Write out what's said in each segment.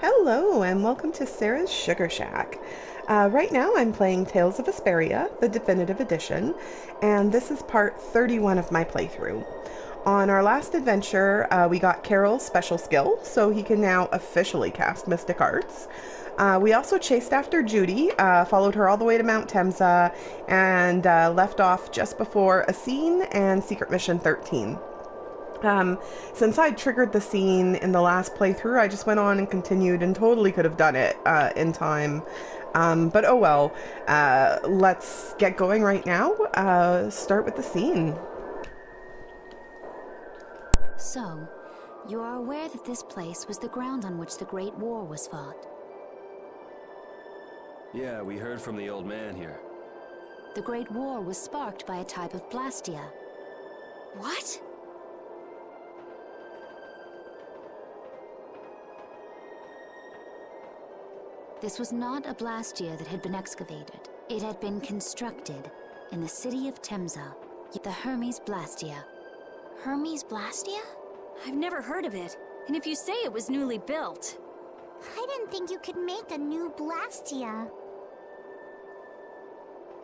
Hello, and welcome to Sarah's Sugar Shack. Right now I'm playing Tales of Vesperia, the definitive edition, and this is part 31 of my playthrough. On our last adventure, we got Carol's special skill, so he can now officially cast Mystic Arts. We also chased after Judy, followed her all the way to Mount Temsa, and left off just before a scene and Secret Mission 13. Since I triggered the scene in the last playthrough, I just went on and continued and totally could have done it in time. But oh well. Let's get going right now. Start with the scene. So, you are aware that this place was the ground on which the Great War was fought. Yeah, we heard from the old man here. The Great War was sparked by a type of blastia. What? This was not a blastia that had been excavated. It had been constructed in the city of Temsa, the Hermes Blastia. Hermes Blastia? I've never heard of it. And if you say it was newly built... I didn't think you could make a new Blastia.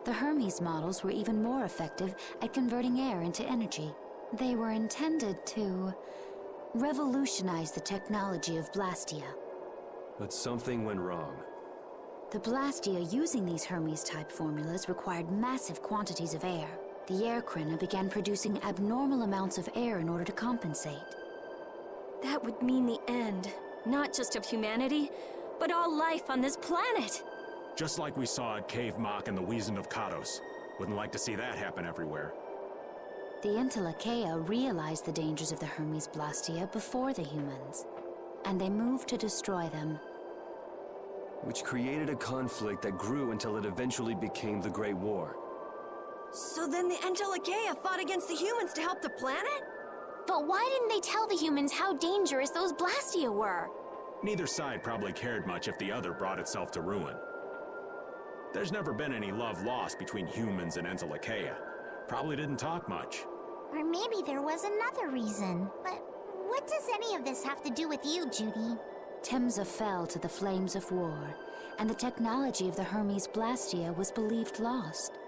The Hermes models were even more effective at converting air into energy. They were intended to revolutionize the technology of Blastia. But something went wrong. The Blastia using these Hermes-type formulas required massive quantities of air. The air Krina began producing abnormal amounts of air in order to compensate. That would mean the end, not just of humanity, but all life on this planet. Just like we saw at Cave Mach and the Wiesen of Kados. Wouldn't like to see that happen everywhere. The Entelekea realized the dangers of the Hermes Blastia before the humans, and they moved to destroy them. Which created a conflict that grew until it eventually became the Great War. So then the Entelekea fought against the humans to help the planet? But why didn't they tell the humans how dangerous those Blastia were? Neither side probably cared much if the other brought itself to ruin. There's never been any love lost between humans and Entelekea. Probably didn't talk much. Or maybe there was another reason. But what does any of this have to do with you, Judy? Temsa fell to the flames of war, and the technology of the Hermes Blastia was believed lost.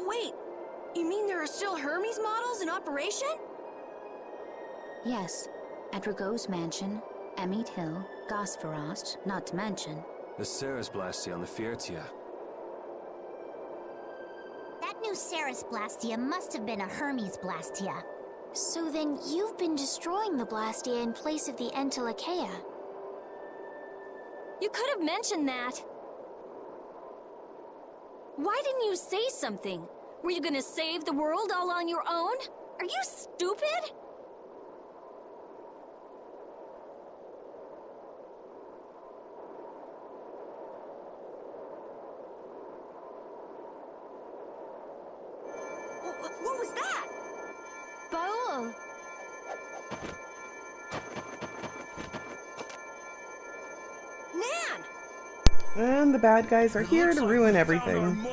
Wait, you mean there are still Hermes models in operation? Yes, at Rago's mansion, Amit Hill, Gosferost, not to mention. The Ceres Blastia on the Fiertia. That new Ceres Blastia must have been a Hermes Blastia. So then you've been destroying the Blastia in place of the Entelekea. You could have mentioned that. Why didn't you say something? Were you gonna save the world all on your own? Are you stupid? What was that? Baul! Nan! And the bad guys are here to ruin everything.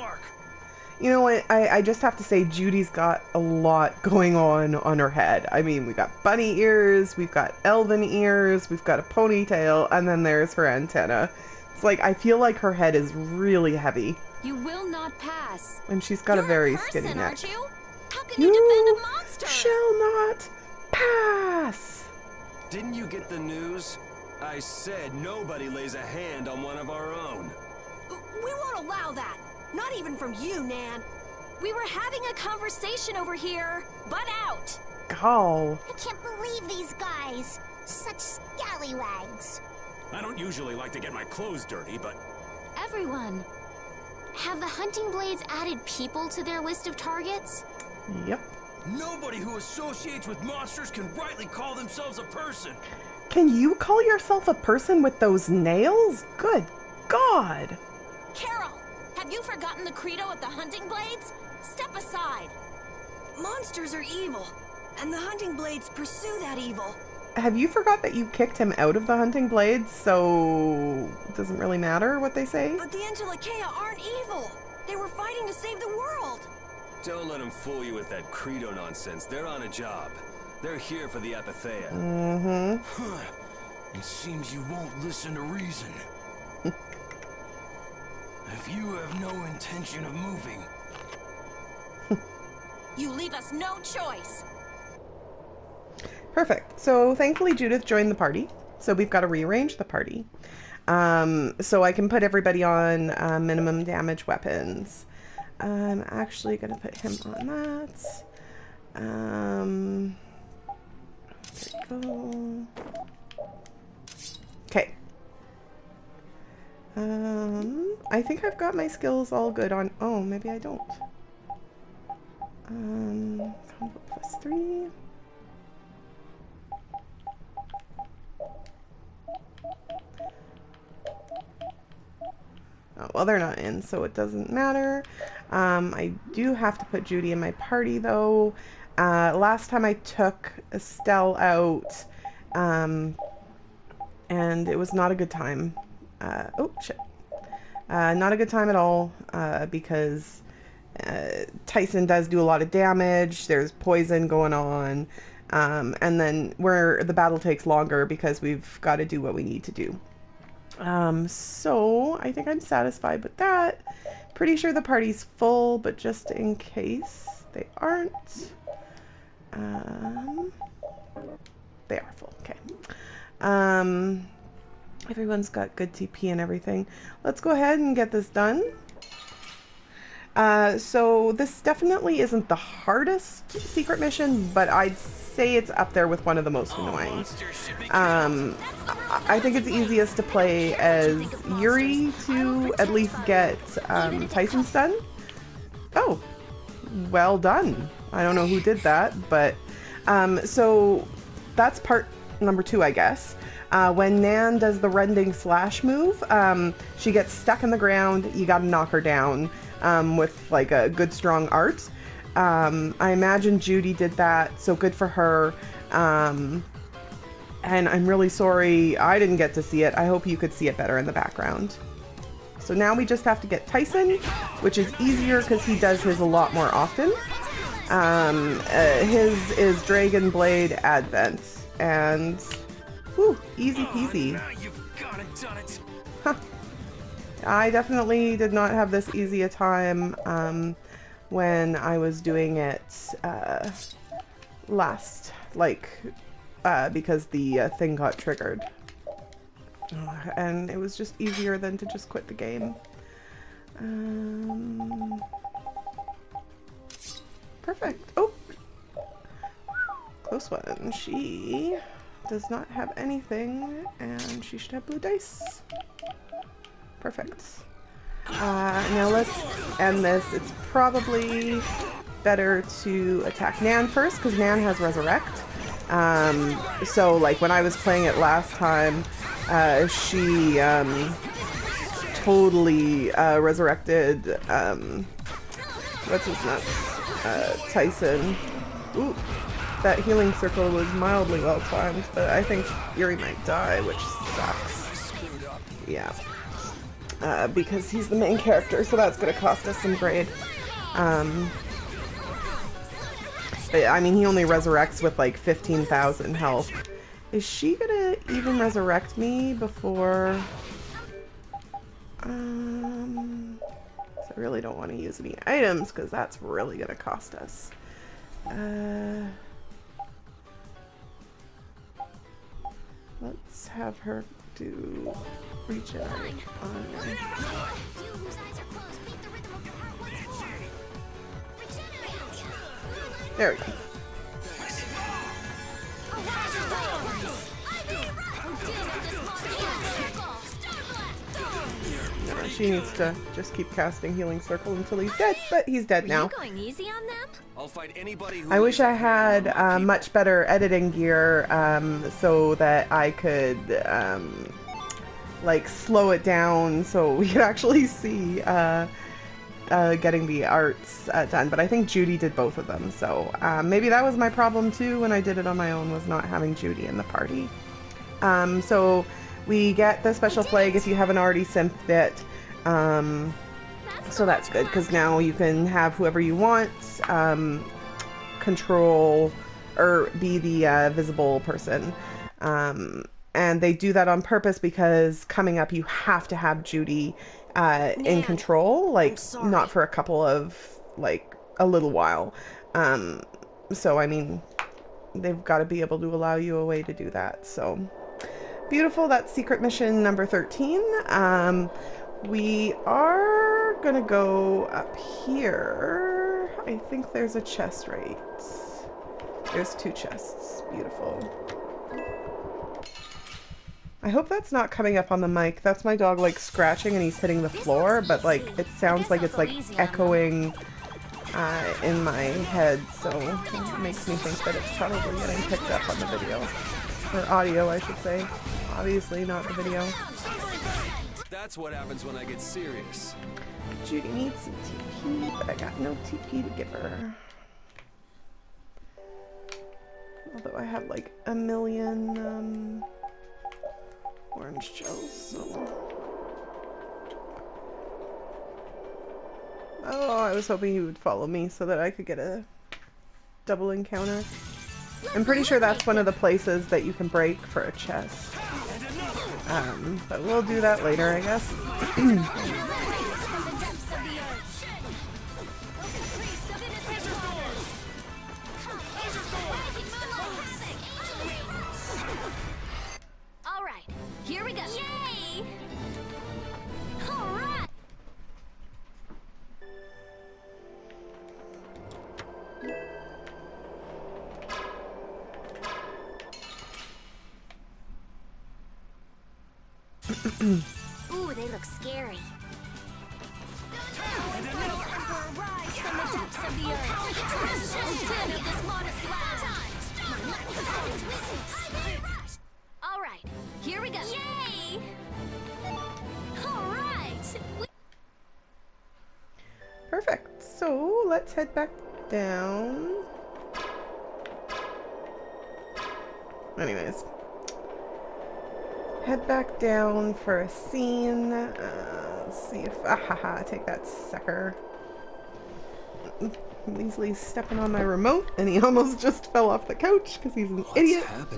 You know what, I just have to say Judy's got a lot going on her head. I mean, we got bunny ears, we've got elven ears, we've got a ponytail, and then there's her antenna. It's like, I feel like her head is really heavy. You will not pass. And she's got a very skinny neck. Aren't you? How can you defend a monster? Shall not pass! Didn't you get the news? I said nobody lays a hand on one of our own. We won't allow that. Not even from you, Nan. We were having a conversation over here. Butt out. Oh. I can't believe these guys. Such scallywags. I don't usually like to get my clothes dirty, but... Everyone! Have the hunting blades added people to their list of targets? Yep. Nobody who associates with monsters can rightly call themselves a person. Can you call yourself a person with those nails? Good God! Carol, have you forgotten the credo of the hunting blades? Step aside. Monsters are evil, and the hunting blades pursue that evil. Have you forgot that you kicked him out of the hunting blades, so it doesn't really matter what they say? But the Entelekea aren't evil. They were fighting to save the world. Don't let them fool you with that credo nonsense. They're on a job. They're here for the Apatheia. Mm-hmm. It seems you won't listen to reason. If you have no intention of moving... You leave us no choice. Perfect. So thankfully Judith joined the party. So we've got to rearrange the party. So I can put everybody on minimum damage weapons. I'm actually going to put him on that. There we go. Okay. I think I've got my skills all good on... Oh, maybe I don't. Combo +3. Oh, well, they're not in, so it doesn't matter. I do have to put Judy in my party, though. Last time I took Estelle out, and it was not a good time. Oh, shit. Not a good time at all, because Tyson does do a lot of damage. There's poison going on, and then the battle takes longer because we've got to do what we need to do. So I think I'm satisfied with that. Pretty sure the party's full, but just in case they aren't, they are full. Okay. Everyone's got good TP and everything. Let's go ahead and get this done. So this definitely isn't the hardest secret mission, but I'd say it's up there with one of the most annoying. I think it's easiest to play as Yuri to at least get Tyson's done. Oh, well done. I don't know who did that, but so that's part number 2, I guess. When Nan does the rending slash move, she gets stuck in the ground. You gotta knock her down with like a good strong art. I imagine Judy did that, so good for her. And I'm really sorry I didn't get to see it. I hope you could see it better in the background. So now we just have to get Tyson, which is easier because he does his a lot more often. His is Dragon Blade Advent, and whew, easy peasy. Huh. I definitely did not have this easy a time when I was doing it last, because the thing got triggered. And it was just easier than to just quit the game. Perfect. Oh! Close one. She does not have anything, and she should have blue dice. Perfect. Now let's end this. It's probably better to attack Nan first, because Nan has Resurrect. So like when I was playing it last time, she totally resurrected what's his nuts? Tyson. Ooh, that healing circle was mildly well timed, but I think Yuri might die, which sucks. Yeah. Because he's the main character, so that's gonna cost us some grade. But, I mean, he only resurrects with like 15,000 health. Is she gonna even resurrect me before... So I really don't want to use any items, because that's really gonna cost us. Let's have her do regenerate on me. There we go. No, she needs to just keep casting Healing Circle until he's dead, but he's dead now. Going easy on them? I'll fight anybody who I wish I had much better editing gear so that I could like slow it down so we could actually see getting the arts done, but I think Judy did both of them, so maybe that was my problem too when I did it on my own, was not having Judy in the party. So we get the special flag if you haven't already synthed it, so that's good, because now you can have whoever you want control or be the visible person, And they do that on purpose because coming up you have to have Judy in control, like not for a couple of, like, a little while. So I mean, they've got to be able to allow you a way to do that. So beautiful. That's secret mission number 13. We are gonna go up here. I think there's a chest, right? There's 2 chests. Beautiful. I hope that's not coming up on the mic. That's my dog, like, scratching and he's hitting the floor, but, like, it sounds like it's, like, echoing in my head, so it makes me think that it's probably getting picked up on the video. Or audio, I should say. Obviously not the video. That's what happens when I get serious. Judy needs some TP, but I got no TP to give her. Although I have, like, a million, orange shells, so... Oh, I was hoping he would follow me so that I could get a double encounter. I'm pretty sure that's one of the places that you can break for a chest. But we'll do that later, I guess. All right, here we go. Yay! All right. Ooh, they look scary. Rise from the depths of the earth. All right, here we go. Yay! All right. Perfect. So let's head back down. Anyways. Head back down for a scene. Let's see if... take that sucker. Weasley's stepping on my remote, and he almost just fell off the couch because he's an idiot. What's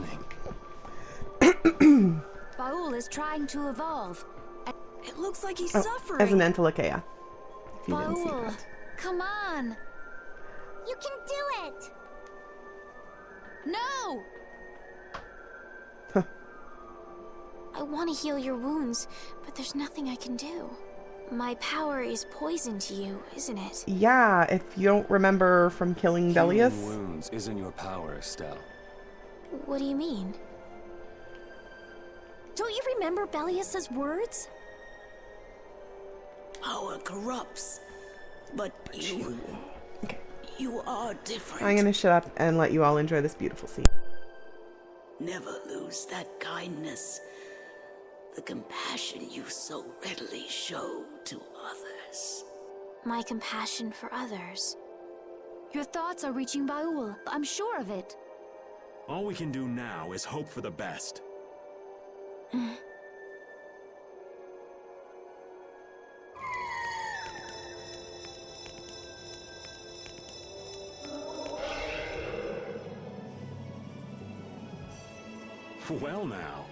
happening? Baul is trying to evolve. It looks like he's suffering. As an Entelekea. If you didn't see Baul, that. come on. You can do it. No! I want to heal your wounds, but there's nothing I can do. My power is poison to you, isn't it? Yeah, if you don't remember from killing Bellius. Healing wounds isn't your power, Estelle. What do you mean? Don't you remember Bellius's words? Power corrupts, but you are different. I'm gonna shut up and let you all enjoy this beautiful scene. Never lose that kindness, the compassion you so readily show to others. My compassion for others. Your thoughts are reaching Baul. I'm sure of it. All we can do now is hope for the best. Well now.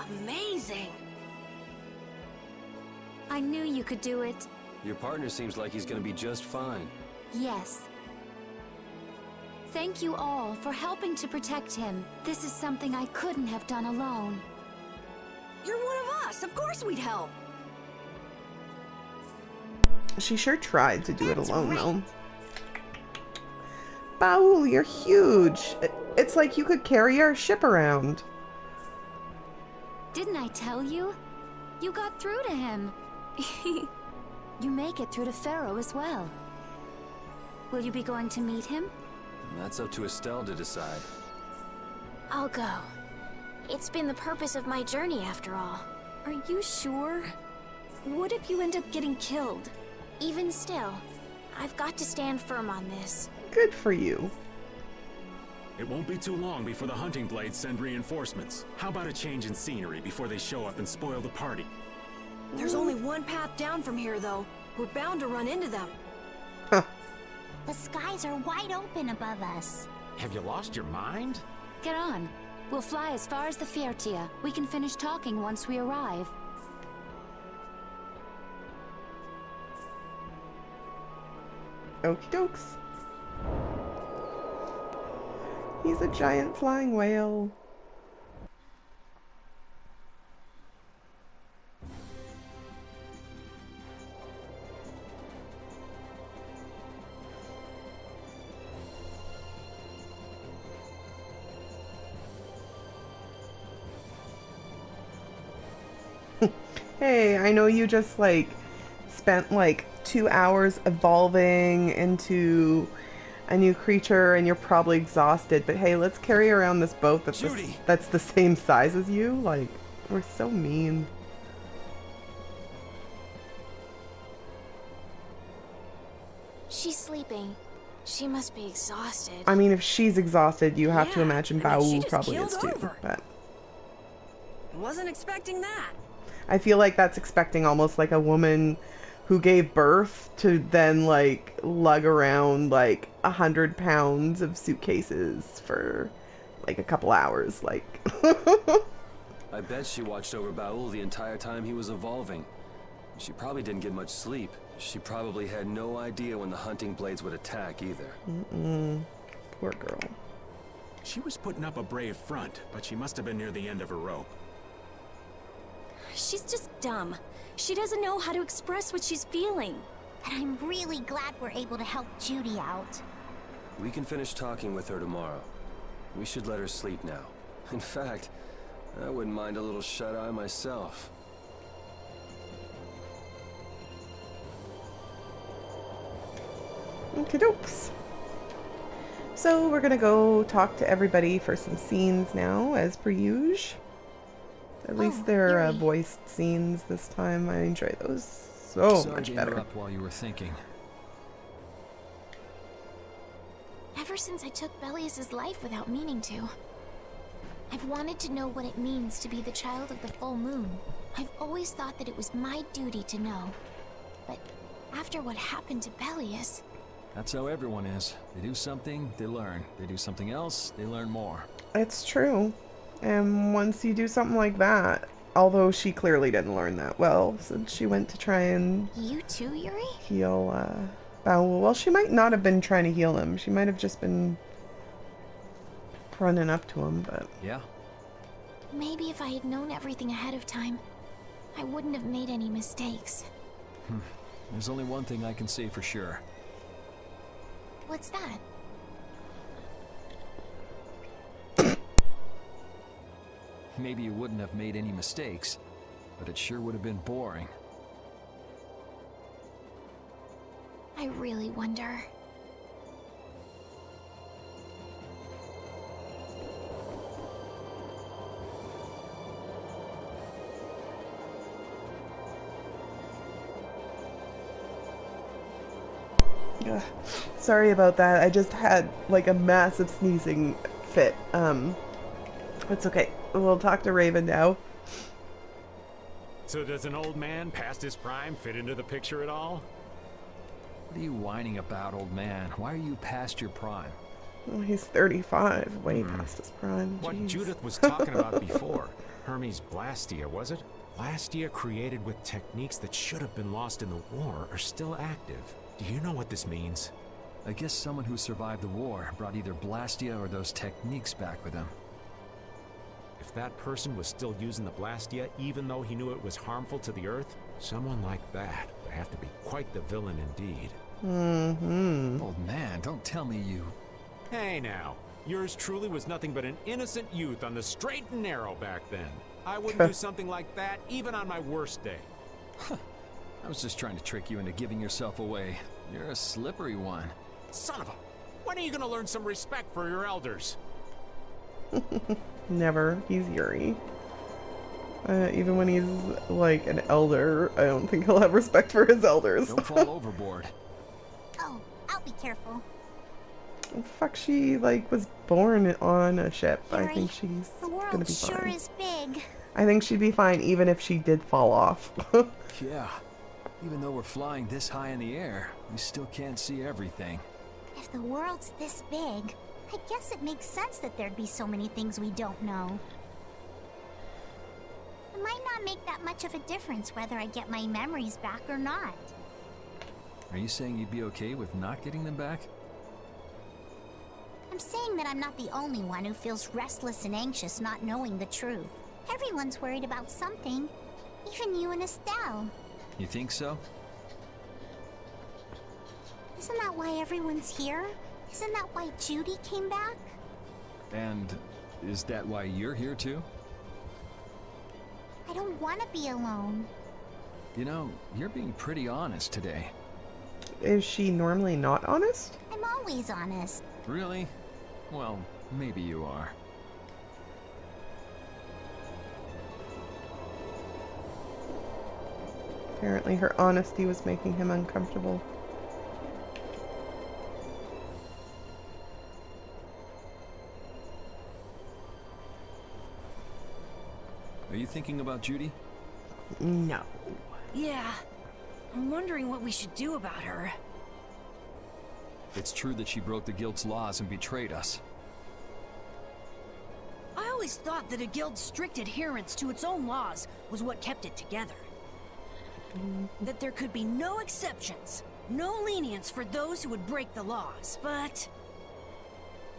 Amazing! I knew you could do it. Your partner seems like he's gonna be just fine. Yes. Thank you all for helping to protect him. This is something I couldn't have done alone. You're one of us! Of course we'd help! She sure tried to do it alone, though. Baul, you're huge. It's like you could carry our ship around. Didn't I tell you? You got through to him. You make it through to Pharaoh as well. Will you be going to meet him? That's up to Estelle to decide. I'll go. It's been the purpose of my journey, after all. Are you sure? What if you end up getting killed? Even still, I've got to stand firm on this. Good for you. It won't be too long before the hunting blades send reinforcements. How about a change in scenery before they show up and spoil the party? There's only one path down from here, though. We're bound to run into them. Huh. The skies are wide open above us. Have you lost your mind? Get on. We'll fly as far as the Fiertia. We can finish talking once we arrive. Okie dokes. He's a giant flying whale. Hey, I know you just like spent like 2 hours evolving into a new creature and you're probably exhausted, but hey, let's carry around this boat that's the same size as you. Like, we're so mean. She's sleeping. She must be exhausted. I mean, if she's exhausted, you have to imagine and then she Baul just probably is keeled too. over. But Wasn't expecting that. I feel like that's expecting almost like a woman who gave birth to then like lug around like 100 pounds of suitcases for like a couple hours. Like, I bet she watched over Baul the entire time he was evolving. She probably didn't get much sleep. She probably had no idea when the hunting blades would attack either. poor girl. She was putting up a brave front, but she must have been near the end of her rope. She's just dumb. She doesn't know how to express what she's feeling. And I'm really glad we're able to help Judy out. We can finish talking with her tomorrow. We should let her sleep now. In fact, I wouldn't mind a little shut-eye myself. Okie dokes. So we're gonna go talk to everybody for some scenes now, as per usual. At least they're Yuri. voiced scenes this time. I enjoy those so Sorry much to better. interrupt while you were thinking. Ever since I took Bellius's life without meaning to, I've wanted to know what it means to be the child of the full moon. I've always thought that it was my duty to know. But after what happened to Bellius, That's how everyone is. They do something, they learn. They do something else, they learn more. It's true. And once you do something like that, although she clearly didn't learn that well, since she went to try and you too, Yuri? heal Baul. Well, she might not have been trying to heal him. She might have just been running up to him, but... Yeah? Maybe if I had known everything ahead of time, I wouldn't have made any mistakes. There's only one thing I can say for sure. What's that? Maybe you wouldn't have made any mistakes, but it sure would have been boring. I really wonder. Ugh. Sorry about that. I just had like a massive sneezing fit. It's okay. We'll talk to Raven now. So does an old man past his prime fit into the picture at all? What are you whining about, old man? Why are you past your prime? Oh, he's 35, way past his prime. What Jeez. Judith was talking about before. Hermes Blastia, was it? Blastia created with techniques that should have been lost in the war are still active. Do you know what this means? I guess someone who survived the war brought either Blastia or those techniques back with him. If that person was still using the Blastia, even though he knew it was harmful to the Earth, someone like that would have to be quite the villain indeed. Old man, don't tell me you... Hey now, yours truly was nothing but an innocent youth on the straight and narrow back then. I wouldn't do something like that even on my worst day. I was just trying to trick you into giving yourself away. You're a slippery one. Son of a... When are you gonna learn some respect for your elders? Never. He's Yuri. Even when he's like an elder, I don't think he'll have respect for his elders. Don't fall overboard. Oh, I'll be careful. Fuck, she like was born on a ship. I Yuri, think she's the gonna world be sure fine. is big. I think she'd be fine even if she did fall off. Yeah. Even though we're flying this high in the air, we still can't see everything. If the world's this big, I guess it makes sense that there'd be so many things we don't know. It might not make that much of a difference whether I get my memories back or not. Are you saying you'd be okay with not getting them back? I'm saying that I'm not the only one who feels restless and anxious not knowing the truth. Everyone's worried about something. Even you and Estelle. You think so? Isn't that why everyone's here? Isn't that why Judy came back? And is that why you're here too? I don't want to be alone. You know, you're being pretty honest today. Is she normally not honest? I'm always honest. Really? Well, maybe you are. Apparently her honesty was making him uncomfortable. Are you thinking about Judy? No. Yeah. I'm wondering what we should do about her. It's true that she broke the Guild's laws and betrayed us. I always thought that a guild's strict adherence to its own laws was what kept it together. That there could be no exceptions, no lenience for those who would break the laws, but...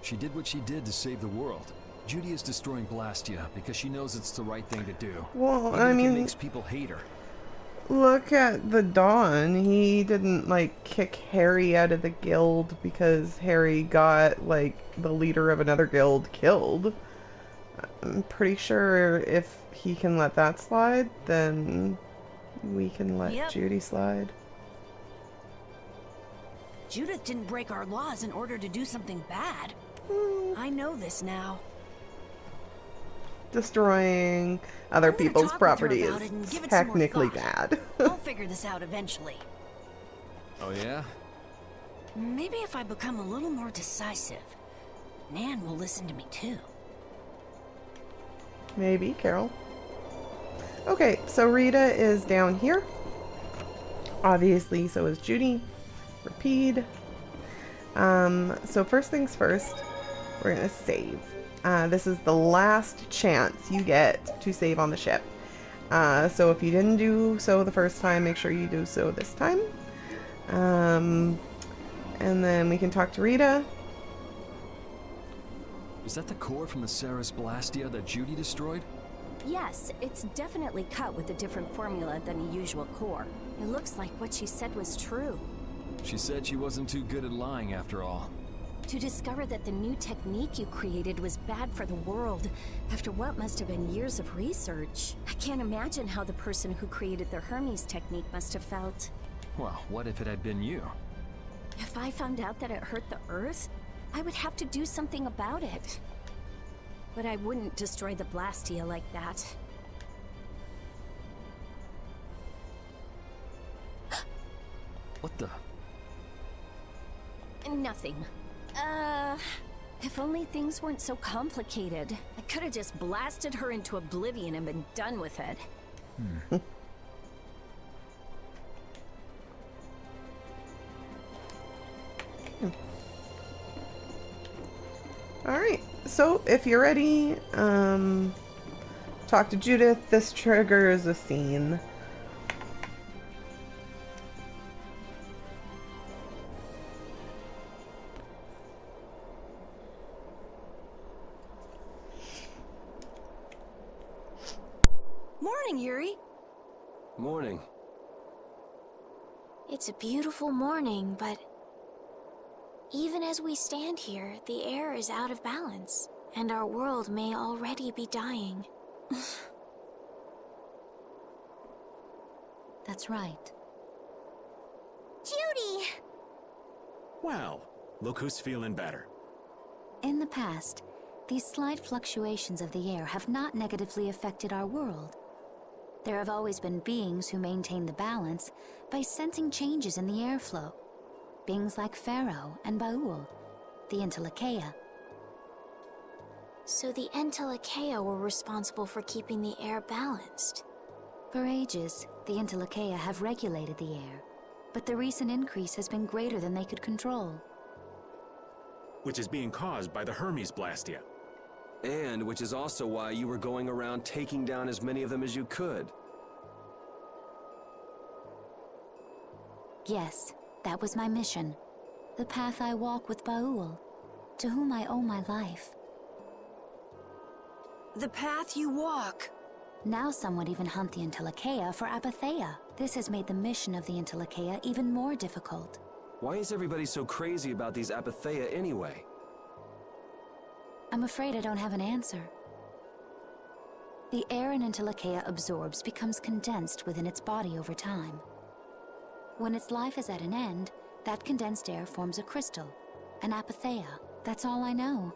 She did what she did to save the world. Judy is destroying Blastia because she knows it's the right thing to do. Well, Even I if mean, it makes people hate her. look at the Dawn. He didn't, like, kick Harry out of the guild because Harry got, like, the leader of another guild killed. I'm pretty sure if he can let that slide, then we can let Judy slide. Judith didn't break our laws in order to do something bad. I know this now. Destroying other people's property is technically bad. I'll figure this out eventually. Oh yeah? Maybe if I become a little more decisive, Nan will listen to me too. Maybe, Carol. Okay, so Rita is down here. Obviously, so is Judy. Repeat. So first things first, we're gonna save. This is the last chance you get to save on the ship. So if you didn't do so the first time, make sure you do so this time. And then we can talk to Rita. Is that the core from the Ceres Blastia that Judy destroyed? Yes, it's definitely cut with a different formula than a usual core. It looks like what she said was true. She said she wasn't too good at lying after all. To discover that the new technique you created was bad for the world, after what must have been years of research. I can't imagine how the person who created the Hermes technique must have felt. Well, what if it had been you? If I found out that it hurt the Earth, I would have to do something about it. But I wouldn't destroy the Blastia like that. What the? Nothing. If only things weren't so complicated. I could have just blasted her into oblivion and been done with it. Alright, so if you're ready, talk to Judith. This triggers a scene. Morning, Yuri. Morning. It's a beautiful morning, but even as we stand here, the air is out of balance, and our world may already be dying. That's right. Judy! Well, look who's feeling better. In the past, these slight fluctuations of the air have not negatively affected our world. There have always been beings who maintain the balance by sensing changes in the airflow. Beings like Pharaoh and Baul, the Entelekea. So the Entelekea were responsible for keeping the air balanced. For ages, the Entelekea have regulated the air, but the recent increase has been greater than they could control. which is being caused by the Hermes Blastia. And which is also why you were going around taking down as many of them as you could. Yes, that was my mission. The path I walk with Baul, to whom I owe my life. The path you walk. Now some would even hunt the Entelekea for Apatheia. This has made the mission of the Entelekea even more difficult. Why is everybody so crazy about these Apatheia anyway? I'm afraid I don't have an answer. The air an Entelekea absorbs becomes condensed within its body over time. When its life is at an end, that condensed air forms a crystal, an Apatheia. That's all I know.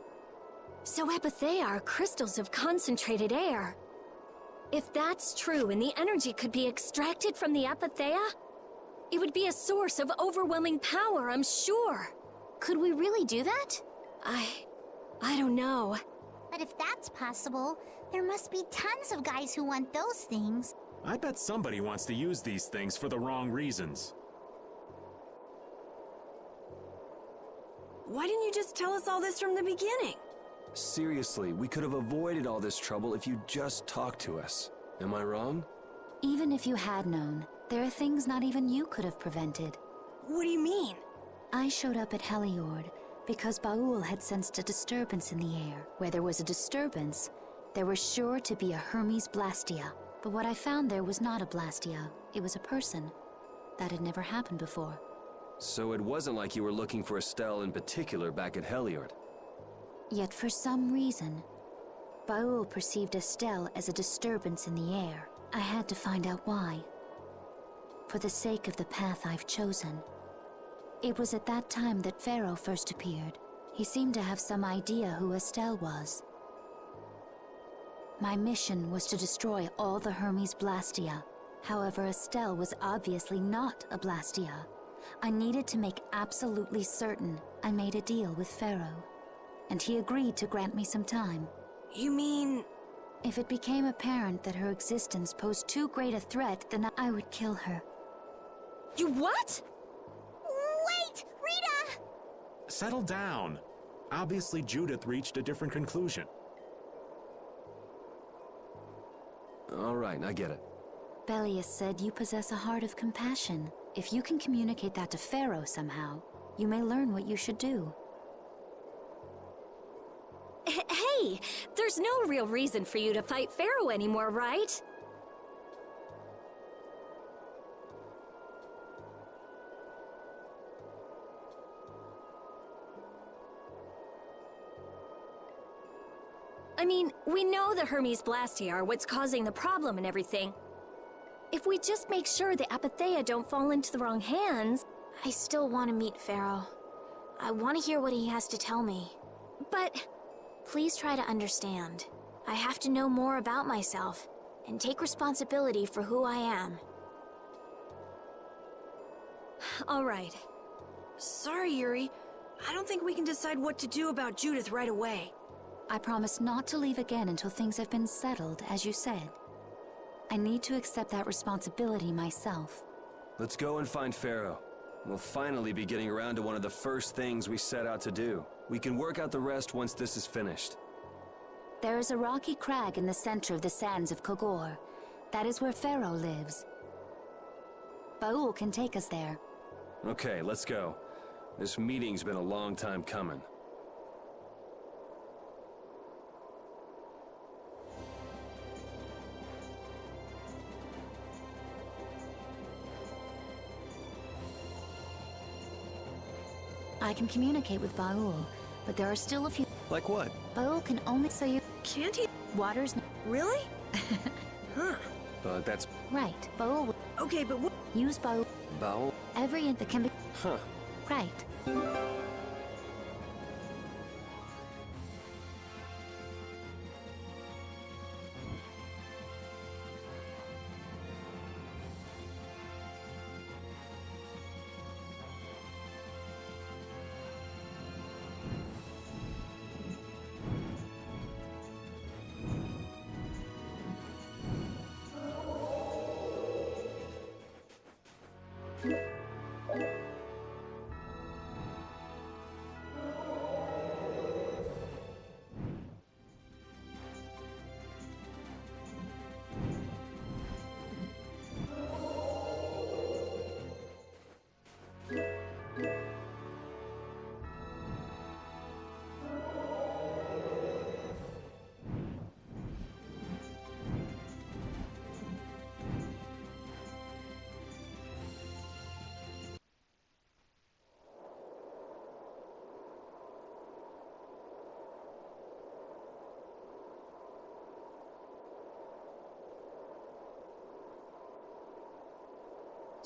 So Apatheia are crystals of concentrated air. If that's true and the energy could be extracted from the Apatheia, it would be a source of overwhelming power, I'm sure. Could we really do that? I don't know. But if that's possible, there must be tons of guys who want those things. I bet somebody wants to use these things for the wrong reasons. Why didn't you just tell us all this from the beginning? Seriously, we could have avoided all this trouble if you just talked to us. Am I wrong? Even if you had known, there are things not even you could have prevented. What do you mean? I showed up at Heliord because Baul had sensed a disturbance in the air. Where there was a disturbance, there was sure to be a Hermes Blastia. But what I found there was not a Blastia, it was a person. That had never happened before. So it wasn't like you were looking for Estelle in particular back at Heliord. Yet for some reason, Baul perceived Estelle as a disturbance in the air. I had to find out why. For the sake of the path I've chosen. It was at that time that Pharaoh first appeared. He seemed to have some idea who Estelle was. My mission was to destroy all the Hermes Blastia. However, Estelle was obviously not a Blastia. I needed to make absolutely certain. I made a deal with Pharaoh, and he agreed to grant me some time. You mean... If it became apparent that her existence posed too great a threat, then I would kill her. You what? Wait! Rita! Settle down. Obviously, Judith reached a different conclusion. All right, I get it. Belius said you possess a heart of compassion. If you can communicate that to Pharaoh somehow, you may learn what you should do. Hey, there's no real reason for you to fight Pharaoh anymore, right? I mean, we know the Hermes Blastia are what's causing the problem and everything. If we just make sure the Apatheia don't fall into the wrong hands... I still want to meet Pharaoh. I want to hear what he has to tell me. But... Please try to understand. I have to know more about myself, and take responsibility for who I am. All right. Sorry, Yuri. I don't think we can decide what to do about Judith right away. I promise not to leave again until things have been settled, as you said. I need to accept that responsibility myself. Let's go and find Pharaoh. We'll finally be getting around to one of the first things we set out to do. We can work out the rest once this is finished. There is a rocky crag in the center of the sands of Kogor. That is where Pharaoh lives. Baul can take us there. Okay, let's go. This meeting's been a long time coming. I can communicate with Baul, but there are still a few... Like what? Baul can only say you... Can't he? Water's... Really? Huh. But that's... Right, Baul will... Okay, but what... Use Baul... Baul? Every int that can be... Huh. Right.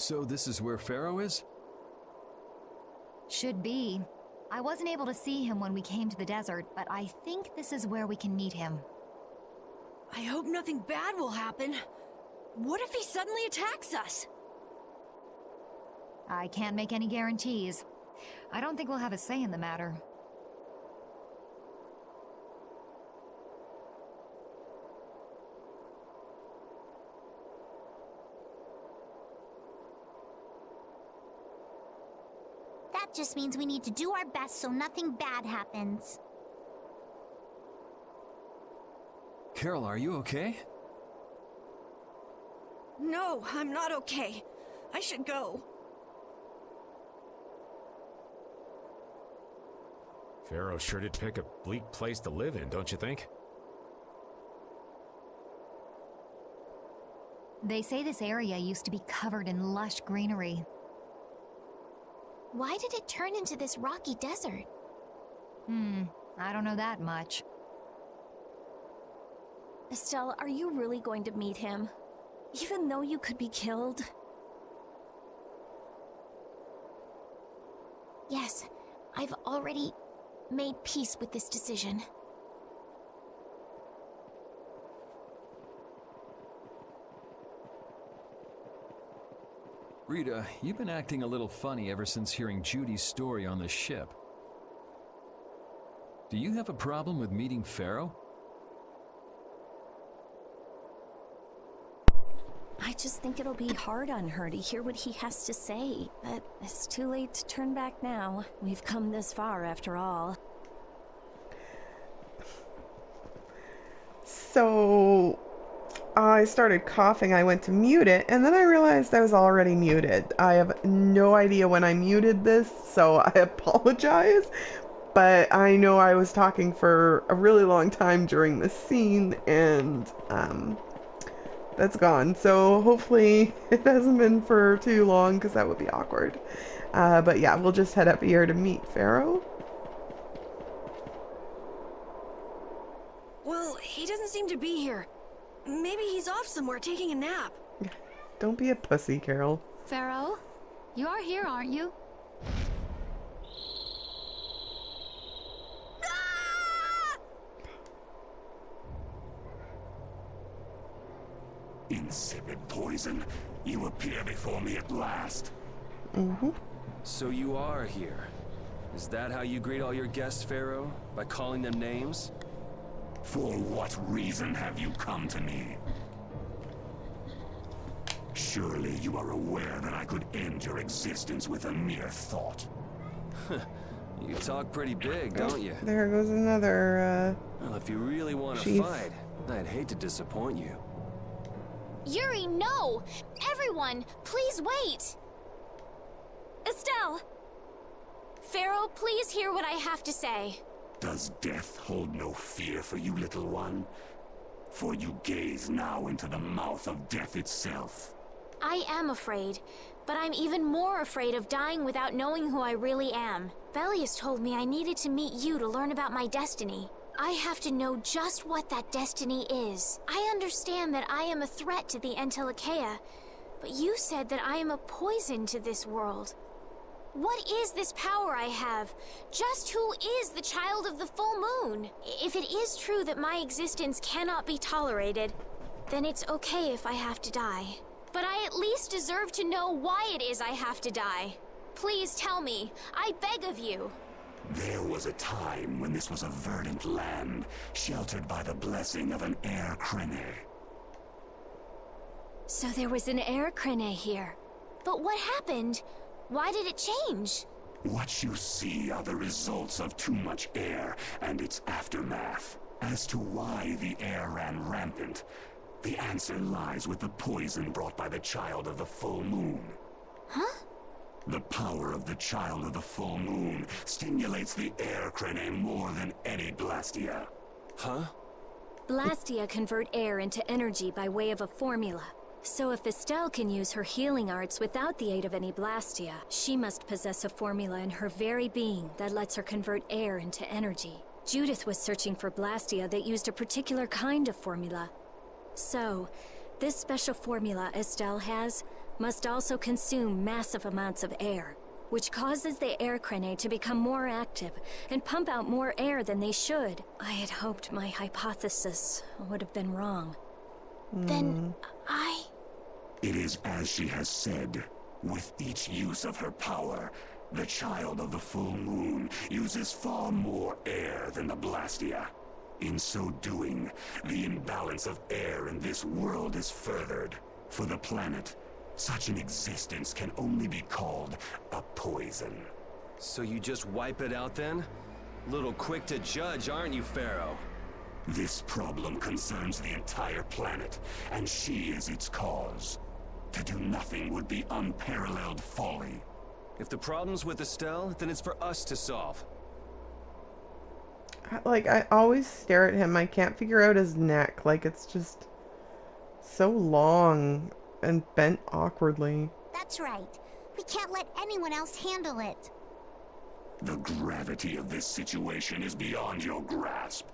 So this is where Pharaoh is? Should be. I wasn't able to see him when we came to the desert, but I think this is where we can meet him. I hope nothing bad will happen. What if he suddenly attacks us? I can't make any guarantees. I don't think we'll have a say in the matter. That just means we need to do our best so nothing bad happens. Carol, are you okay? No, I'm not okay. I should go. Pharaoh sure did pick a bleak place to live in, don't you think? They say this area used to be covered in lush greenery. Why did it turn into this rocky desert? I don't know that much. Estelle, are you really going to meet him? Even though you could be killed? Yes, I've already made peace with this decision. Rita, you've been acting a little funny ever since hearing Judy's story on the ship. Do you have a problem with meeting Pharaoh? I just think it'll be hard on her to hear what he has to say, but it's too late to turn back now. We've come this far after all. So I started coughing. I went to mute it, and then I realized I was already muted. I have no idea when I muted this, so I apologize. But I know I was talking for a really long time during this scene, and that's gone. So hopefully it hasn't been for too long, because that would be awkward. But yeah, we'll just head up here to meet Pharaoh. Well, he doesn't seem to be here. Maybe he's off somewhere taking a nap. Don't be a pussy, Carol. Pharaoh, you are here, aren't you? Insipid poison, you appear before me at last. So you are here. Is that how you greet all your guests, Pharaoh? By calling them names? For what reason have you come to me? Surely you are aware that I could end your existence with a mere thought. You talk pretty big, don't you? There goes another, Well, if you really want to chief. fight, I'd hate to disappoint you. Yuri, no! Everyone, please wait! Estelle! Pharaoh, please hear what I have to say. Does death hold no fear for you, little one? For you gaze now into the mouth of death itself. I am afraid, but I'm even more afraid of dying without knowing who I really am. Belius told me I needed to meet you to learn about my destiny. I have to know just what that destiny is. I understand that I am a threat to the Entelikeia, but you said that I am a poison to this world. What is this power I have? Just who is the child of the full moon? If it is true that my existence cannot be tolerated, then it's okay if I have to die. But I at least deserve to know why it is I have to die. Please tell me. I beg of you. There was a time when this was a verdant land, sheltered by the blessing of an air crene. So there was an air crene here. But what happened? Why did it change? What you see are the results of too much air and its aftermath. As to why the air ran rampant, the answer lies with the poison brought by the child of the full moon. Huh? The power of the child of the full moon stimulates the air crene more than any blastia. Huh? Blastia convert air into energy by way of a formula. So if Estelle can use her healing arts without the aid of any blastia, she must possess a formula in her very being that lets her convert air into energy. Judith was searching for blastia that used a particular kind of formula. So, This special formula Estelle has must also consume massive amounts of air, which causes the air crinae to become more active and pump out more air than they should. I had hoped my hypothesis would have been wrong. Then It is as she has said. With each use of her power, the child of the full moon uses far more air than the Blastia. In so doing, the imbalance of air in this world is furthered. For the planet, such an existence can only be called a poison. So you just wipe it out then? Little quick to judge, aren't you, Pharaoh? This problem concerns the entire planet, and she is its cause. To do nothing would be unparalleled folly. If the problem's with Estelle, then it's for us to solve. Like, I always stare at him. I can't figure out his neck. Like, it's just so long and bent awkwardly. That's right. We can't let anyone else handle it. The gravity of this situation is beyond your grasp.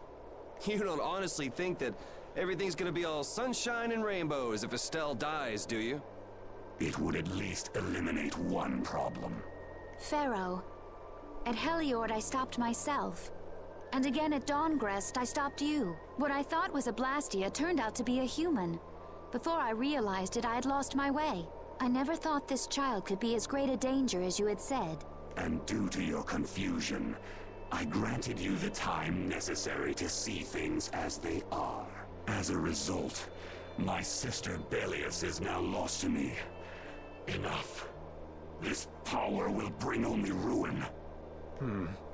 You don't honestly think that everything's gonna be all sunshine and rainbows if Estelle dies, do you? It would at least eliminate one problem. Pharaoh, at Heliord I stopped myself. And again at Dawngrest I stopped you. What I thought was a Blastia turned out to be a human. Before I realized it, I had lost my way. I never thought this child could be as great a danger as you had said. And due to your confusion, I granted you the time necessary to see things as they are. As a result, my sister Belius is now lost to me. Enough. This power will bring only ruin.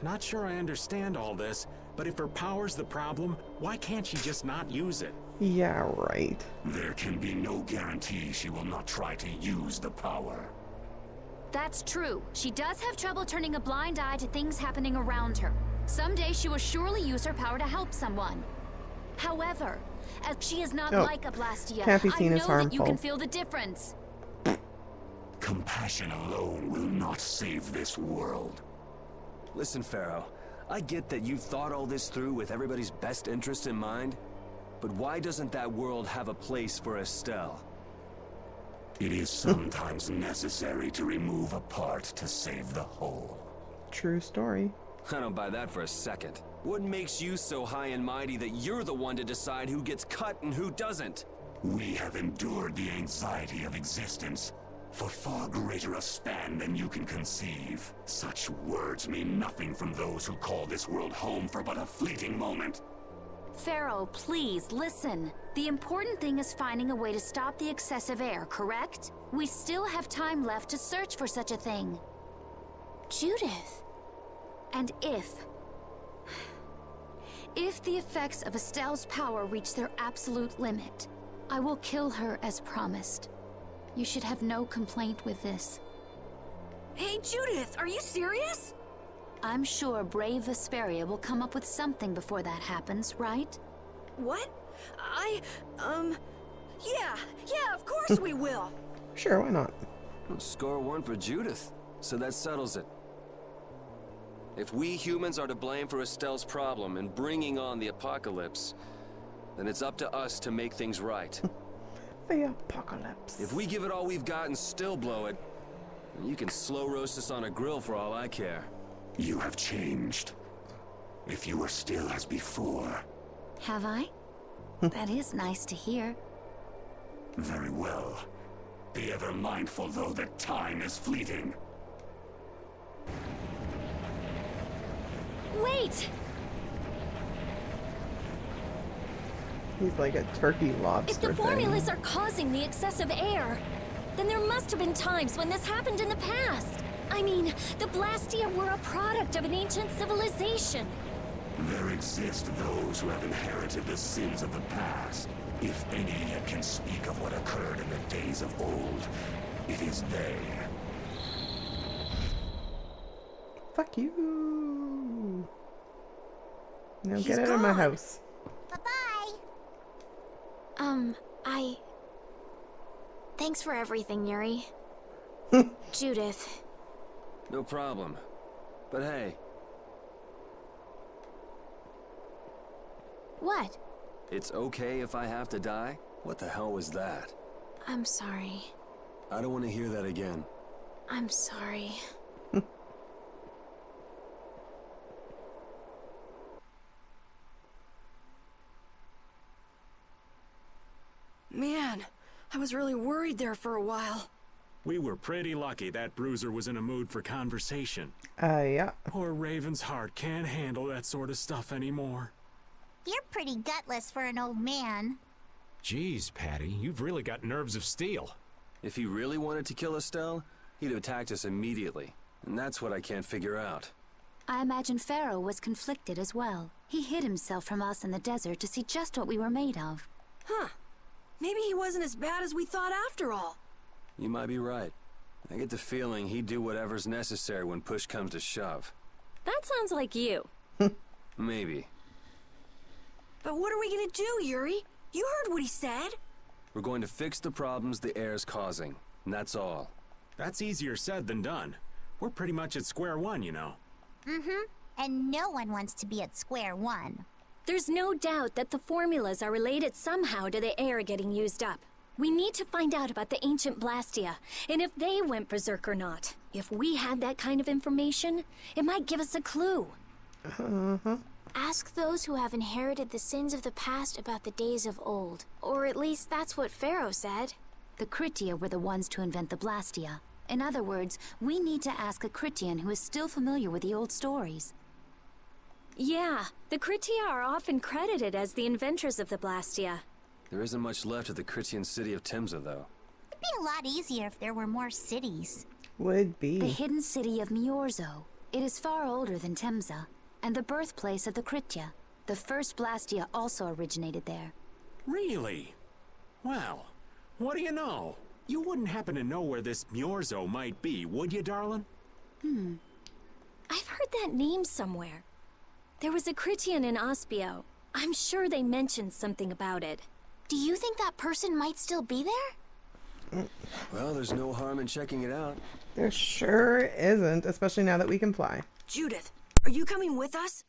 Not sure I understand all this, but if her power's the problem, why can't she just not use it? Yeah, right. There can be no guarantee she will not try to use the power. That's true. She does have trouble turning a blind eye to things happening around her. Someday she will surely use her power to help someone. However, as she is not like a Blastia, can't be seen I as know that you harmful. can feel the difference. Compassion alone will not save this world. Listen, Pharaoh, I get that you've thought all this through with everybody's best interest in mind, but why doesn't that world have a place for Estelle? It is sometimes necessary to remove a part to save the whole. True story. I don't buy that for a second. What makes you so high and mighty that you're the one to decide who gets cut and who doesn't? We have endured the anxiety of existence for far greater a span than you can conceive. Such words mean nothing from those who call this world home for but a fleeting moment. Pharaoh, please, listen. The important thing is finding a way to stop the excessive air, correct? We still have time left to search for such a thing. Judith. And if the effects of Estelle's power reach their absolute limit, I will kill her as promised. You should have no complaint with this. Hey, Judith, are you serious? I'm sure brave Vesperia will come up with something before that happens, right? What? Yeah, of course we will. Sure, why not? Score one for Judith, so that settles it. If we humans are to blame for Estelle's problem and bringing on the apocalypse, then it's up to us to make things right. The apocalypse. If we give it all we've got and still blow it, you can slow roast us on a grill for all I care. You have changed. If you were still as before. Have I? That is nice to hear. Very well. Be ever mindful, though, that time is fleeting. Wait! He's like a turkey lobster If the thing. formulas are causing the excessive air, then there must have been times when this happened in the past. I mean, the Blastia were a product of an ancient civilization. There exist those who have inherited the sins of the past. If any yet can speak of what occurred in the days of old, it is they. Fuck you. Now He's get out of my gone. house. Bye-bye. Thanks for everything, Yuri. Judith. No problem. But hey, What? it's okay if I have to die? What the hell was that? I'm sorry. I don't want to hear that again. I'm sorry. Man, I was really worried there for a while. We were pretty lucky that bruiser was in a mood for conversation. Yeah. Poor Raven's heart can't handle that sort of stuff anymore. You're pretty gutless for an old man. Jeez, Patty, you've really got nerves of steel. If he really wanted to kill Estelle, he'd have attacked us immediately. And that's what I can't figure out. I imagine Pharaoh was conflicted as well. He hid himself from us in the desert to see just what we were made of. Huh. Maybe he wasn't as bad as we thought after all. You might be right. I get the feeling he'd do whatever's necessary when push comes to shove. That sounds like you. Maybe. But what are we gonna do, Yuri? You heard what he said. We're going to fix the problems the air's causing, and that's all. That's easier said than done. We're pretty much at square one, you know. Mm-hmm. And no one wants to be at square one. There's no doubt that the formulas are related somehow to the air getting used up. We need to find out about the ancient Blastia, and if they went berserk or not. If we had that kind of information, it might give us a clue. Ask those who have inherited the sins of the past about the days of old. Or at least that's what Pharaoh said. The Kritia were the ones to invent the Blastia. In other words, we need to ask a Kritian who is still familiar with the old stories. Yeah, the Kritia are often credited as the inventors of the Blastia. There isn't much left of the Kritian city of Timza, though. It'd be a lot easier if there were more cities. Would be. The hidden city of Miorzo. It is far older than Timza, and the birthplace of the Kritia. The first Blastia also originated there. Really? Well, what do you know? You wouldn't happen to know where this Miorzo might be, would you, darling? I've heard that name somewhere. There was a Kritian in Ospio. I'm sure they mentioned something about it. Do you think that person might still be there? Well, there's no harm in checking it out. There sure isn't, especially now that we can fly. Judith, are you coming with us?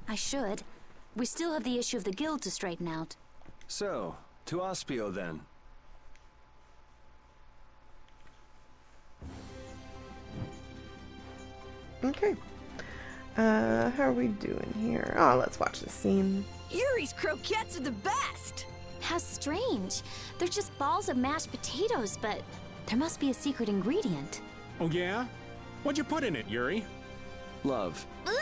I should. We still have the issue of the guild to straighten out. So, to Ospio then. Okay. How are we doing here? Oh, let's watch this scene. Yuri's croquettes are the best! How strange. They're just balls of mashed potatoes, but there must be a secret ingredient. Oh, yeah? What'd you put in it, Yuri? Love. Who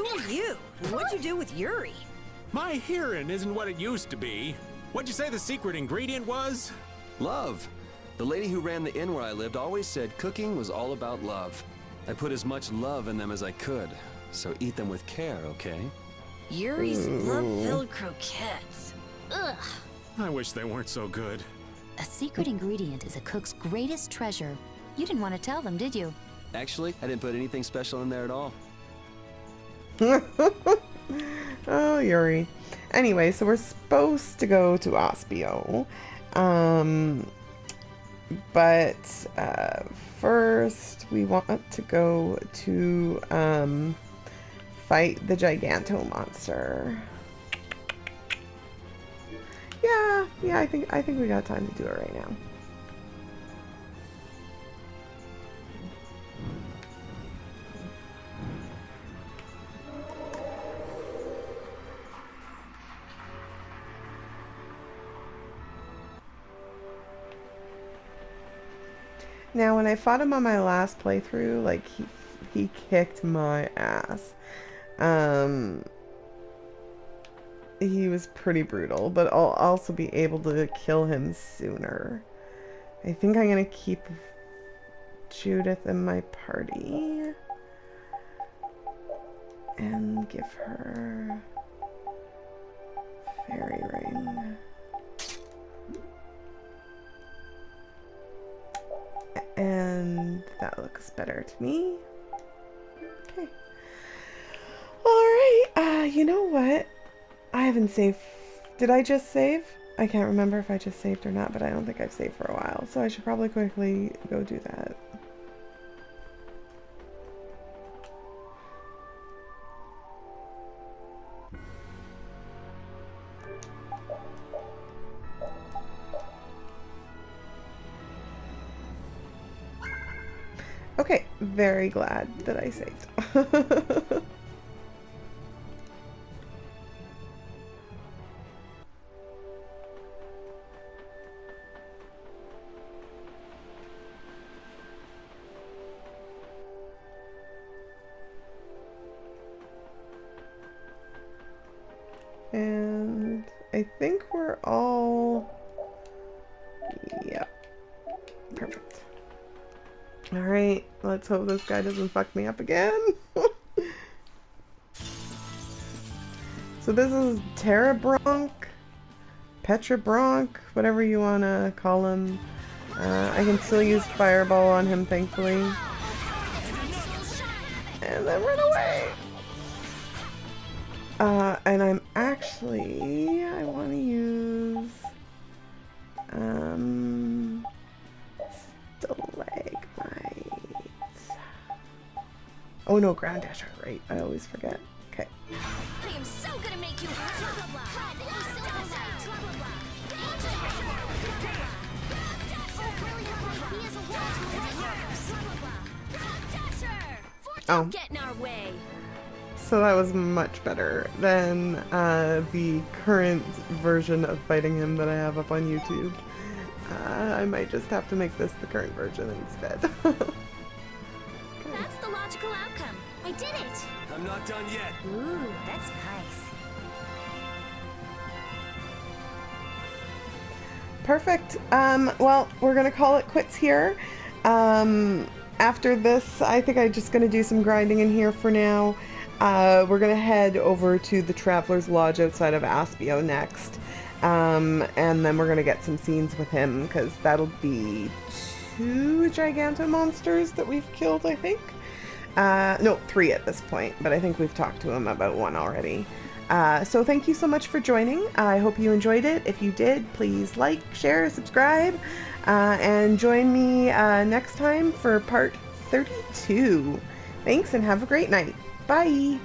are you? What'd you do with Yuri? My hearing isn't what it used to be. What'd you say the secret ingredient was? Love. The lady who ran the inn where I lived always said cooking was all about love. I put as much love in them as I could, so eat them with care, okay? Yuri's love-filled croquettes. Ugh. I wish they weren't so good. A secret ingredient is a cook's greatest treasure. You didn't want to tell them, did you? Actually, I didn't put anything special in there at all. Oh, Yuri. Anyway, so we're supposed to go to Ospio. But first we want to go to fight the Giganto monster. Yeah, I think we got time to do it right now. Now, when I fought him on my last playthrough, like, he kicked my ass. He was pretty brutal, but I'll also be able to kill him sooner. I think I'm gonna keep Judith in my party. And give her Fairy Ring. And that looks better to me. Okay. Alright, you know what? I haven't saved. Did I just save? I can't remember if I just saved or not, but I don't think I've saved for a while. So I should probably quickly go do that. very glad that I saved. And I think we're all... Yep. Perfect. Alright, let's hope this guy doesn't fuck me up again. So this is Pterobronc, whatever you want to call him. I can still use Fireball on him, thankfully. And then run away! And I'm actually, I want to use, stalagmites. Oh no, ground dasher, right? I always forget. Okay. I am so gonna make you Oh. Get in our way. So that was much better than the current version of fighting him that I have up on YouTube. I might just have to make this the current version instead. Okay. That's the logical outcome. I did it. I'm not done yet. Ooh, that's nice. Perfect. Well, we're gonna call it quits here. After this, I think I'm just gonna do some grinding in here for now. We're gonna head over to the Traveler's Lodge outside of Aspio next. And then we're gonna get some scenes with him, because that'll be 2 Giganto monsters that we've killed, I think. No, 3 at this point, but I think we've talked to him about 1 already. So thank you so much for joining. I hope you enjoyed it. If you did, please like, share, subscribe, and join me next time for part 32. Thanks and have a great night. Bye!